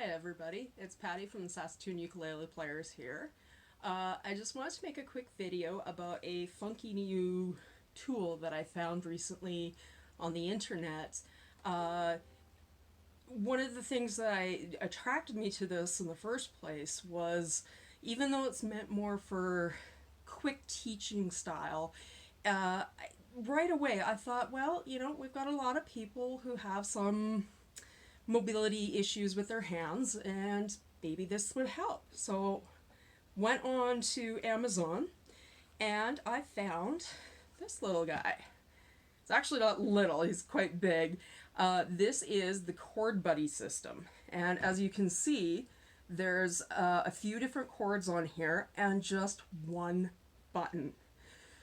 Hi everybody, it's Patty from the Saskatoon Ukulele Players here. I just wanted to make a quick video about a funky new tool that I found recently on the internet. One of the things that attracted me to this in the first place was, even though it's meant more for quick teaching style, right away I thought, well, we've got a lot of people who have some mobility issues with their hands, and maybe this would help. So went on to Amazon and I found this little guy. It's actually not little, he's quite big. This is the Chord Buddy system, and as you can see, there's a few different chords on here and just one button.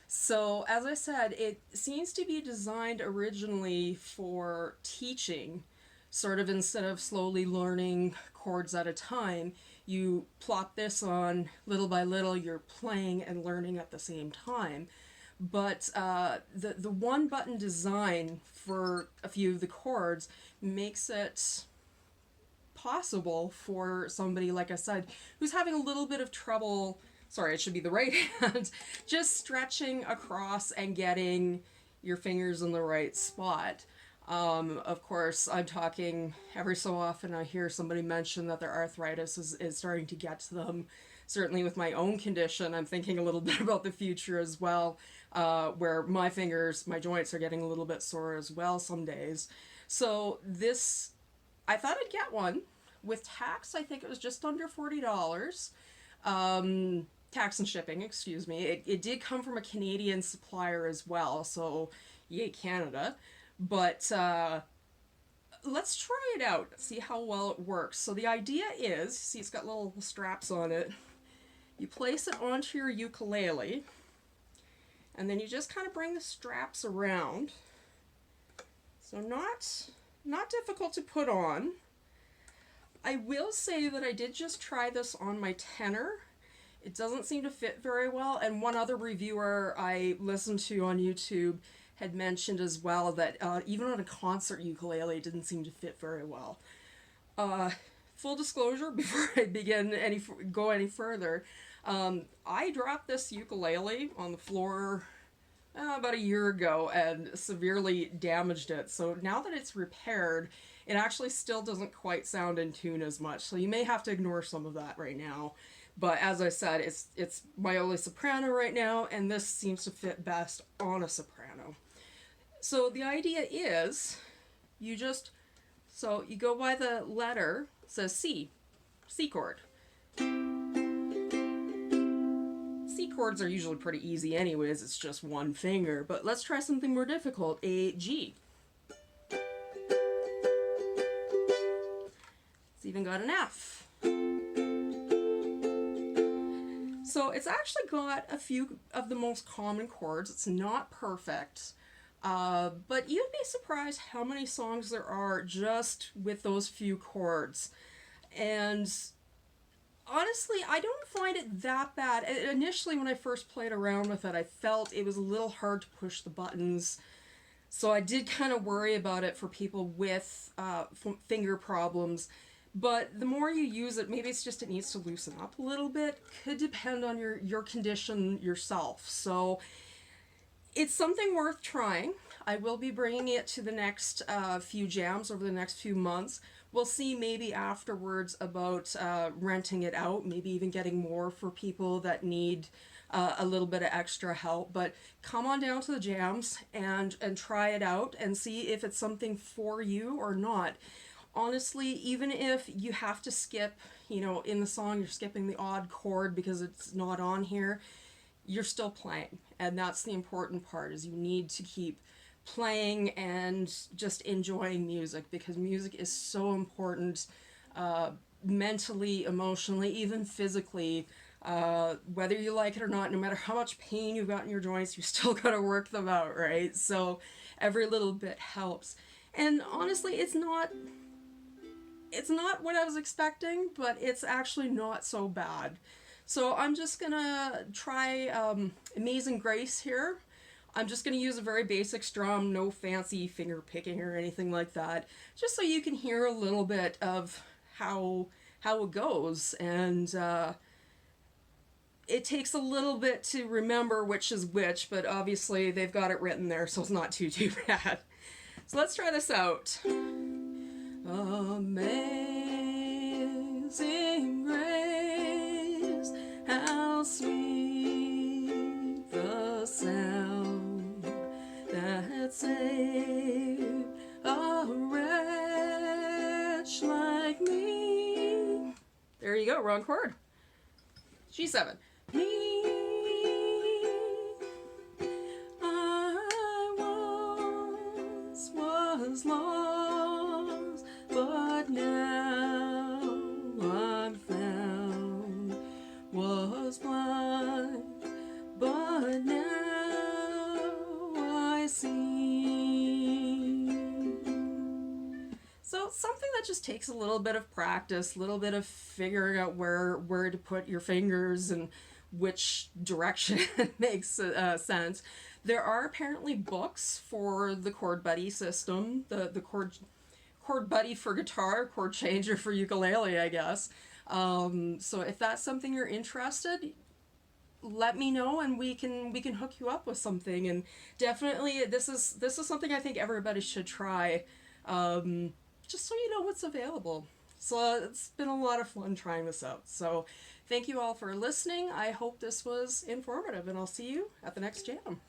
So as I said, it seems to be designed originally for teaching. Sort of, instead of slowly learning chords at a time, you plop this on little by little, you're playing and learning at the same time. But the one button design for a few of the chords makes it possible for somebody, like I said, who's having a little bit of trouble, sorry, it should be the right hand, just stretching across and getting your fingers in the right spot. Of course, I'm talking every so often I hear somebody mention that their arthritis is starting to get to them. Certainly with my own condition, I'm thinking a little bit about the future as well, where my fingers, my joints are getting a little bit sore as well some days. So this, I thought I'd get one. With tax, I think it was just under $40. Tax and shipping, excuse me. It did come from a Canadian supplier as well, so yay Canada. But let's try it out, see how well it works. So the idea is, see, it's got little straps on it. You place it onto your ukulele, and then you just kind of bring the straps around. So not difficult to put on. I will say that I did just try this on my tenor. It doesn't seem to fit very well, and one other reviewer I listened to on YouTube had mentioned as well that even on a concert ukulele, it didn't seem to fit very well. Full disclosure, before I go any further, I dropped this ukulele on the floor about a year ago and severely damaged it. So now that it's repaired, it actually still doesn't quite sound in tune as much. So you may have to ignore some of that right now. But as I said, it's my only soprano right now, and this seems to fit best on a soprano. So the idea is, you go by the letter, it says C chord. C chords are usually pretty easy anyways, it's just one finger, but let's try something more difficult, a G. It's even got an F. So it's actually got a few of the most common chords. It's not perfect, but you'd be surprised how many songs there are just with those few chords. And honestly, I don't find it that bad. Initially, when I first played around with it, I felt it was a little hard to push the buttons. So I did kind of worry about it for people with finger problems. But the more you use it, maybe it's just it needs to loosen up a little bit. Could depend on your condition yourself. So it's something worth trying. I will be bringing it to the next few jams over the next few months. We'll see maybe afterwards about renting it out, maybe even getting more for people that need a little bit of extra help. But come on down to the jams and try it out and see if it's something for you or not. Honestly, even if you have to skip, in the song you're skipping the odd chord because it's not on here, you're still playing. And that's the important part, is you need to keep playing and just enjoying music, because music is so important, mentally, emotionally, even physically. Whether you like it or not, no matter how much pain you've got in your joints, you still gotta work them out, right? So every little bit helps. And honestly, it's not what I was expecting, but it's actually not so bad. So I'm just gonna try Amazing Grace here. I'm just gonna use a very basic strum, no fancy finger picking or anything like that, just so you can hear a little bit of how it goes, and it takes a little bit to remember which is which, but obviously they've got it written there, so it's not too bad. So let's try this out. Amazing grace, how sweet the sound that saved a wretch like me. There you go, wrong chord. G7. Me, I once was lost, but now I'm found. Was blind, but now I see. So something that just takes a little bit of practice, a little bit of figuring out where to put your fingers and which direction makes sense. There are apparently books for the Chord Buddy system, the Chord Buddy for guitar, Chord Changer for ukulele, I guess. So if that's something you're interested, let me know and we can hook you up with something. And definitely this is something I think everybody should try, just so you know what's available. So it's been a lot of fun trying this out. So thank you all for listening. I hope this was informative, and I'll see you at the next jam.